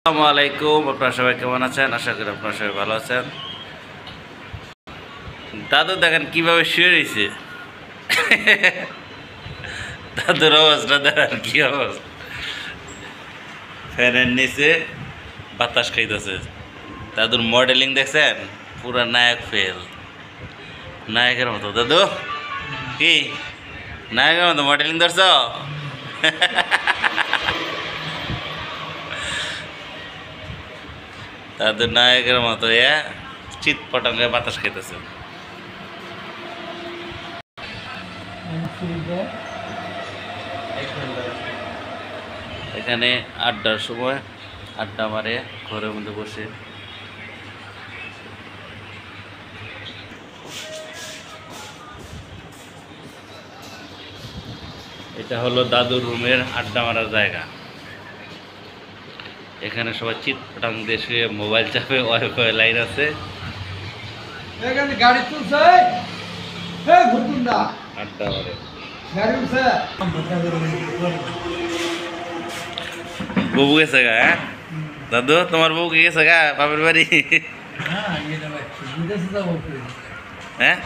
আসসালামু আলাইকুম। আপনারা সবাই কেমন আছেন? আশা করি আপনারা সবাই ভালো আছেন। দাদু দেখেন কিভাবে শুয়ে রয়েছে। দাদুর অবস্থা দেখেন কি অবস্থা, ফ্যানের নিচে বাতাস খাইতেছে। দাদুর মডেলিং দেখছেন, পুরা নায়ক ফেল, নায়কের মতো। দাদু কি নায়কের মতো মডেলিং ধরছ? দাদু নায়কের মতো চিৎ পটাঙ্গে বাতাস খাইতেছে। এখানে আড্ডার সময় আড্ডা মারে ঘরের মধ্যে বসে। এটা হলো দাদুর রুমের আড্ডা মারার জায়গা। এখানে সবাই চিৎপটাং দেশে মোবাইল চাপে, ওয়াইফাই লাইন আছে। আড্ডা মারে। বউ গেছে গা? হ্যাঁ দাদু, তোমার বউ গেছে গা বাপের বাড়ি? হ্যাঁ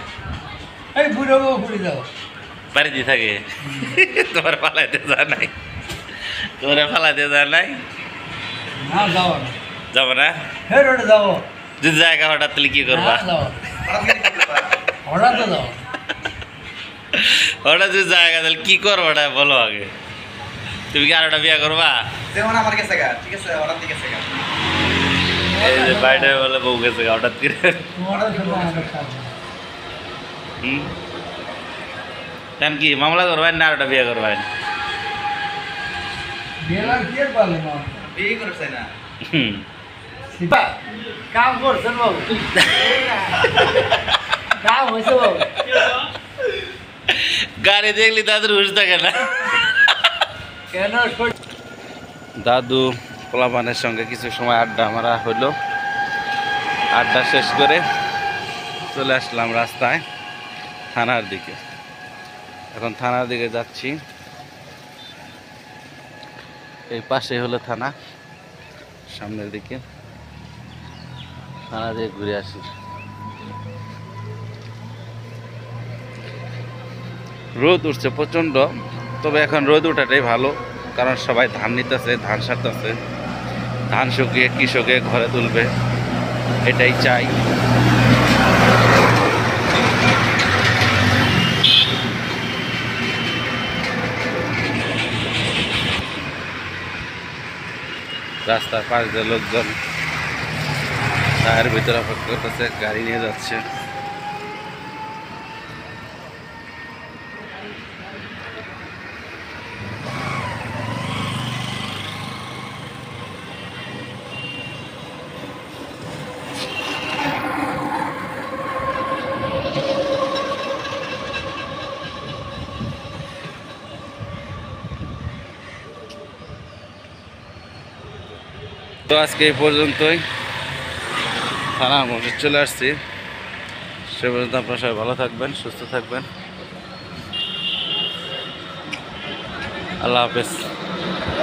বাড়িতে থাকে। তোমার ফালাইতে যা নাই? তোমার ফালাইতে যা নাই? যাবো না? যদি জায়গা হঠাৎ তাহলে কি করবা? হঠাৎ যদি জায়গা তাহলে কি করবো ওটা বলো আগে। তুমি কি আরোটা বিয়ে করবা? এই যে বাইরে বলে বউ গেছে গা হঠাৎ করে। কেন কি মামলা করবেন না আরোটা বিয়ে করবেন? কাম করছেন বাবু, কাম হয়েছে বাবু। গাড়ি দেখলি দাদুর হুশ থাকে না কেন? দাদু পোলাপানের সঙ্গে কিছু সময় আড্ডা মারা হলো। আড্ডা শেষ করে চলে আসলাম রাস্তায় থানার দিকে। এখন থানার দিকে যাচ্ছি। এই পাশে হলো থানা, সামনের দিকে। থানা দিয়ে ঘুরে আসি। রোদ উঠছে প্রচণ্ড, তবে এখন রোদ ওঠাটাই ভালো, কারণ সবাই ধান নিতেছে, ধান সারতেছে। ধান শুকিয়ে কৃষকে ঘরে তুলবে, এটাই চাই। রাস্তার পাশ দিয়ে লোকজন টায়ার ভিতরে অপেক্ষা করতেছে, গাড়ি নিয়ে যাচ্ছে। তো আজকে এই পর্যন্তই, থানার মধ্যে চলে আসছি। সে পর্যন্ত আপনারা সবাই ভালো থাকবেন, সুস্থ থাকবেন। আল্লাহ হাফেজ।